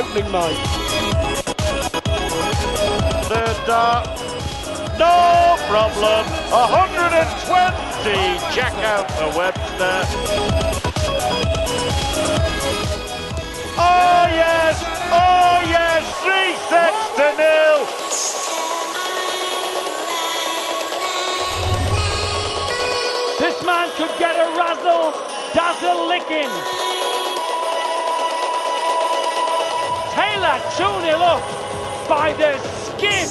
Opening night. Third dart. No problem. 120. Jack out for Webster. Oh yes! Oh yes! 3 sets to 0. This man could get a razzle-dazzle licking. Taylor 2-0 up by the skin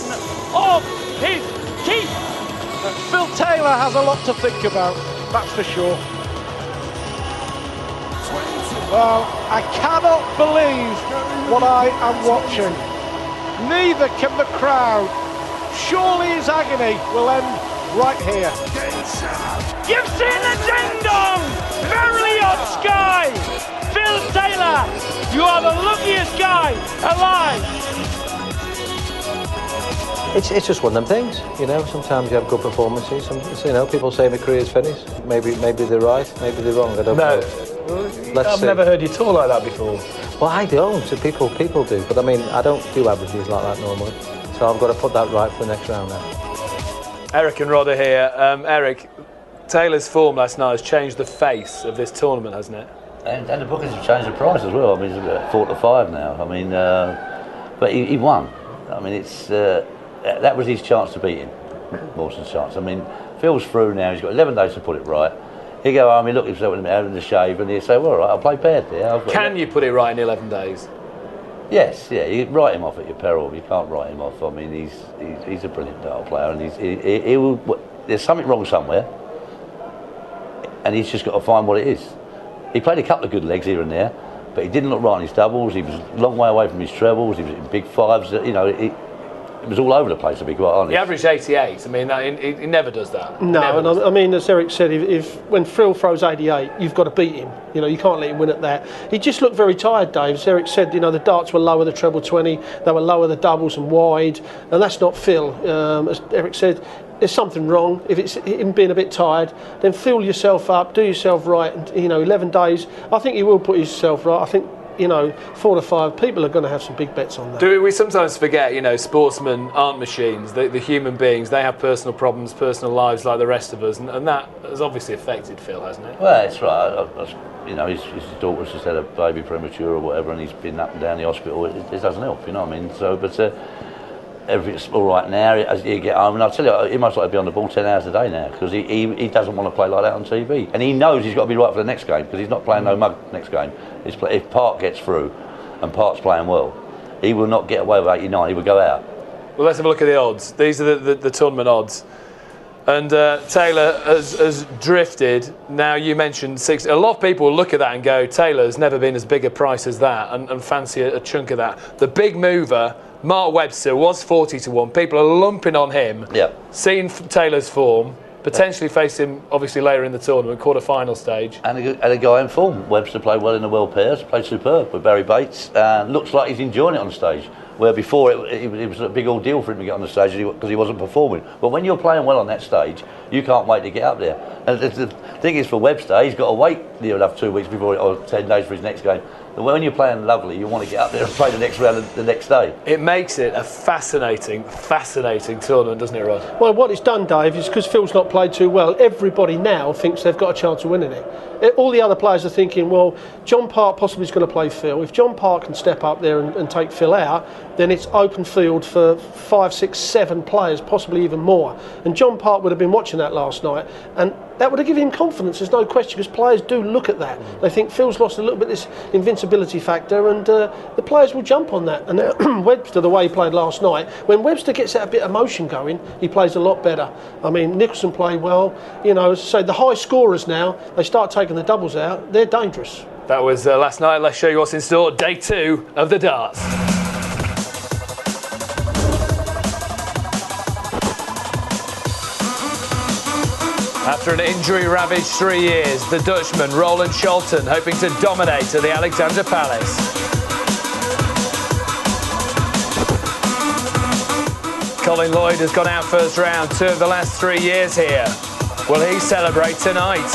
of his teeth. Phil Taylor has a lot to think about, that's for sure. Well, I cannot believe what I am watching. Neither can the crowd. Surely his agony will end right here. You've seen the ding-dong! Very odd sky! Phil Taylor, you are the luckiest guy alive! It's just one of them things, you know. Sometimes you have good performances. You know, people say my career's finished. Maybe they're right, maybe they're wrong. I don't know. I've never heard you talk like that before. Well, I don't. So people do. But I mean, I don't do averages like that normally. So I've got to put that right for the next round now. Eric and Rod are here. Eric, Taylor's form last night has changed the face of this tournament, hasn't it? And the bookers have changed the price as well. I mean, it's about 4 to 5 now. I mean, but he won. I mean, it's that was his chance to beat him. Mawson's chance. I mean, Phil's through now. He's got 11 days to put it right. He'll go home, he'll look himself in the shave, and he'll say, well, all right, I'll play bad there. Can you put it right in 11 days? Yes, yeah. You write him off at your peril. You can't write him off. I mean, he's a brilliant dart player, and he will. There's something wrong somewhere, and he's just got to find what it is. He played a couple of good legs here and there, but he didn't look right on his doubles. He was a long way away from his trebles. He was in big fives. You know, it was all over the place, to be quite honest. He averaged 88. I mean, he never does that. No, and I mean, as Eric said, if when Phil throws 88, you've got to beat him. You know, you can't let him win at that. He just looked very tired, Dave. As Eric said, you know, the darts were lower, the treble 20, they were lower, the doubles and wide, and that's not Phil. As Eric said, there's something wrong. If it's him being a bit tired, then fill yourself up, do yourself right. And, you know, 11 days, I think he will put himself right. I think, you know, 4 to 5, people are going to have some big bets on that. Do we sometimes forget, you know, sportsmen aren't machines. The human beings, they have personal problems, personal lives like the rest of us, and that has obviously affected Phil, hasn't it? Well, it's right. You know, his daughter's just had a baby premature or whatever, and he's been up and down the hospital. It doesn't help, you know what I mean? So, but everything's all right now. As you get home, and I'll tell you, he must like to be on the ball 10 hours a day now, because he doesn't want to play like that on TV, and he knows he's got to be right for the next game, because he's not playing no mug next game. If Park gets through, and Park's playing well, he will not get away with 89. He will go out. Well, let's have a look at the odds. These are the tournament odds. And Taylor has drifted. Now, you mentioned 6. A lot of people will look at that and go, Taylor's never been as big a price as that, and fancy a chunk of that. The big mover, Mark Webster, was 40 to 1. People are lumping on him. Yeah. Seeing Taylor's form, potentially face him obviously later in the tournament, quarter-final stage. And a guy in form. Webster played well in the world pairs, played superb with Barry Bates, and looks like he's enjoying it on stage. Where before it was a big ordeal for him to get on the stage because he wasn't performing. But when you're playing well on that stage, you can't wait to get up there. And the thing is, for Webster, he's got to wait enough 2 weeks before, or 10 days for his next game. But when you're playing lovely, you want to get up there and play the next round the next day. It makes it a fascinating tournament, doesn't it, Rod? Well, what it's done, Dave, is because Phil's not played too well, everybody now thinks they've got a chance of winning it. All the other players are thinking, well, John Park possibly is going to play Phil. If John Park can step up there and take Phil out, then it's open field for 5, 6, 7 players, possibly even more. And John Park would have been watching that last night, and that would have given him confidence, there's no question, because players do look at that. They think Phil's lost a little bit of this invincibility factor, and the players will jump on that. And Webster, the way he played last night, when Webster gets that bit of motion going, he plays a lot better. I mean, Nicholson played well. You know, so the high scorers now, they start taking the doubles out, they're dangerous. That was last night. Let's show you what's in store. Day 2 of the darts. After an injury-ravaged 3 years, the Dutchman Roland Scholten hoping to dominate at the Alexandra Palace. Colin Lloyd has gone out first round 2 of the last 3 years here. Will he celebrate tonight?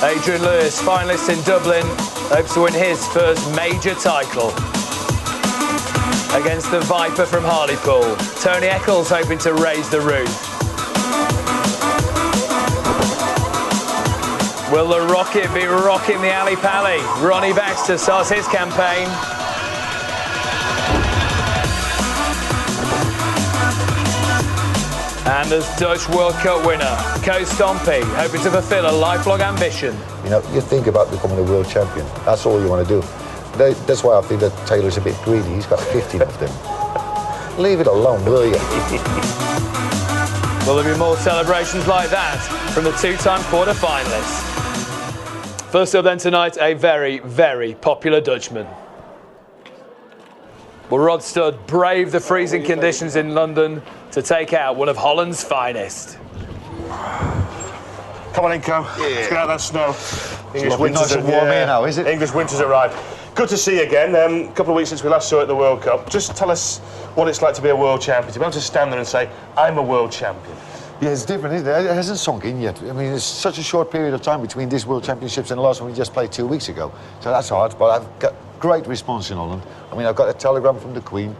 Adrian Lewis, finalist in Dublin, hopes to win his first major title against the Viper from Hartlepool. Tony Eccles hoping to raise the roof. Will the Rocket be rocking the Ali Pally? Ronnie Baxter starts his campaign. And as Dutch World Cup winner, Co Stompy, hoping to fulfil a lifelong ambition. You know, you think about becoming a world champion. That's all you want to do. That's why I think that Taylor's a bit greedy. He's got 15 of them. Leave it alone, will you? Will there be more celebrations like that from the two-time quarter-finalists? First up then tonight, a very, very popular Dutchman. Well, Rod Studd braved the freezing conditions in London to take out one of Holland's finest. Come on in, Co. Yeah. Let's get out that snow. English winters are warm here now, is it? English winters arrived. Good to see you again. A couple of weeks since we last saw you at the World Cup. Just tell us what it's like to be a world champion, to be able to stand there and say, I'm a world champion. Yeah, it's different, isn't it? It hasn't sunk in yet. I mean, it's such a short period of time between this World Championships and the last one we just played 2 weeks ago. So that's hard, but I've got great response in Holland. I mean, I've got a telegram from the Queen.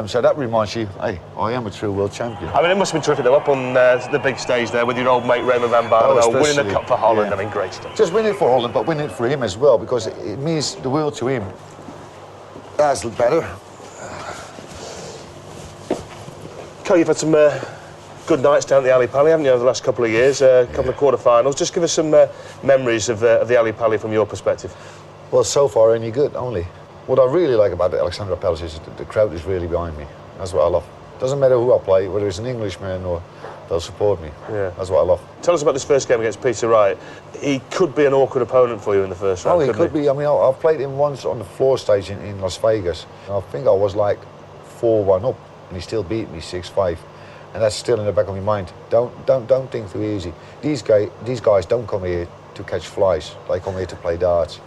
So that reminds you, hey, I am a true world champion. I mean, it must have been terrific, though, up on the big stage there with your old mate Raymond van Barneveld, winning the Cup for Holland. Yeah. I mean, great stuff. Just winning it for Holland, but winning it for him as well, because it means the world to him. That's better. Co, you've had some good nights down at the Ali Pally, haven't you, over the last couple of years? A couple of quarter-finals. Just give us some memories of the Ali Pally from your perspective. Well, so far, only good, only. What I really like about the Alexandra Palace is that the crowd is really behind me. That's what I love. Doesn't matter who I play, whether it's an Englishman or they'll support me. Yeah. That's what I love. Tell us about this first game against Peter Wright. He could be an awkward opponent for you in the first round. Oh, he could be. I mean, I've played him once on the floor stage in Las Vegas. And I think I was like 4-1 up, and he still beat me 6-5. And that's still in the back of my mind. Don't think too easy. These guys don't come here to catch flies. They come here to play darts.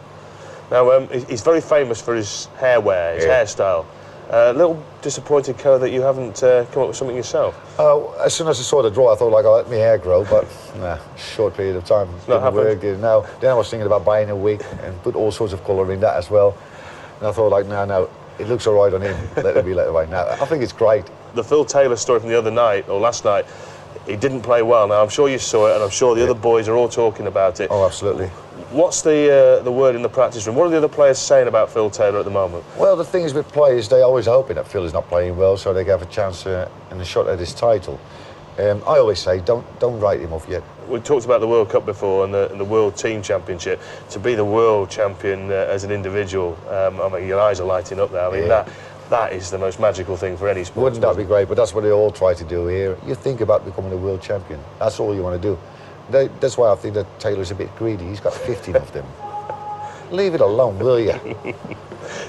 Now, he's very famous for his hair wear, his hairstyle. A little disappointed, Co, that you haven't come up with something yourself. As soon as I saw the draw, I thought, like, I'll let my hair grow, but nah, short period of time. Didn't work. Now, then I was thinking about buying a wig and put all sorts of colour in that as well. And I thought, like, no, it looks all right on him. Let it be let away. Now, I think it's great. The Phil Taylor story from the other night, or last night, he didn't play well. Now, I'm sure you saw it, and I'm sure the other boys are all talking about it. Oh, absolutely. What's the word in the practice room? What are the other players saying about Phil Taylor at the moment? Well, the thing is with players, they always hoping that Phil is not playing well, so they have a chance and a shot at his title. I always say, don't write him off yet. We talked about the World Cup before and the World Team Championship. To be the world champion as an individual, I mean, your eyes are lighting up there. I mean, that is the most magical thing for any sport. Wouldn't that be great? But that's what they all try to do here. You think about becoming a world champion. That's all you want to do. That's why I think that Taylor's a bit greedy. He's got 15 of them. Leave it alone, will you?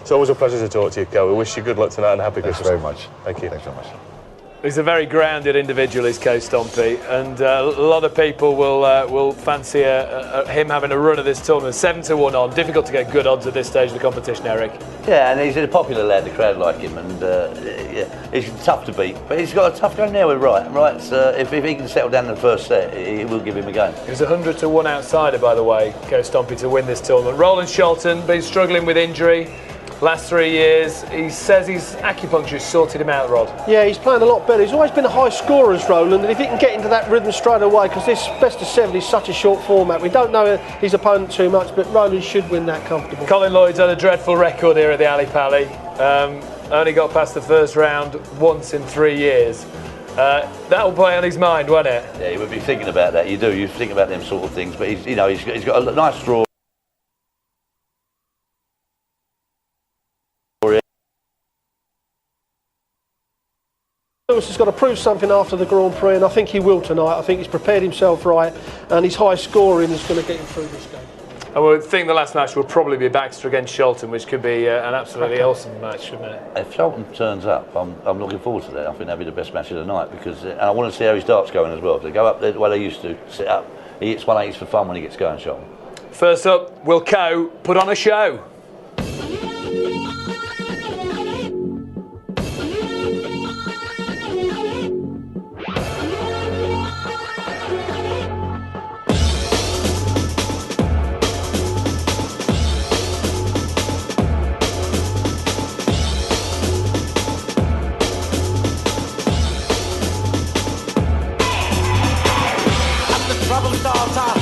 It's always a pleasure to talk to you, Co. We wish you good luck tonight and happy Christmas. Thanks very much. Thank you. Thanks very much. He's a very grounded individual, is Co Stompy, and a lot of people will fancy him having a run at this tournament. 7-1 on. Difficult to get good odds at this stage of the competition, Eric. Yeah, and he's a popular lad. The crowd like him, and yeah, he's tough to beat. But he's got a tough game now with Wright. Wright's if he can settle down in the first set, he will give him a game. He was 100-1 outsider, by the way, Co Stompy, to win this tournament. Roland Shelton been struggling with injury. Last 3 years, he says his acupuncture sorted him out, Rod. Yeah, he's playing a lot better. He's always been a high scorer, as Roland, and if he can get into that rhythm straight away, because this best of 7 is such a short format, we don't know his opponent too much, but Roland should win that comfortable. Colin Lloyd's had a dreadful record here at the Ali Pally. Only got past the first round once in 3 years. That will play on his mind, won't it? Yeah, he would be thinking about that. You do. You think about them sort of things, but he's got a nice draw. Lewis has got to prove something after the Grand Prix, and I think he will tonight. I think he's prepared himself right, and his high scoring is going to get him through this game. I would think the last match will probably be Baxter against Shelton, which could be an absolutely awesome match, shouldn't it? If Shelton turns up, I'm looking forward to that. I think that'll be the best match of the night, because and I want to see how his darts going as well. If they go up the way they used to, sit up. He hits 180s for fun when he gets going, Shelton. First up, will Co put on a show? start off.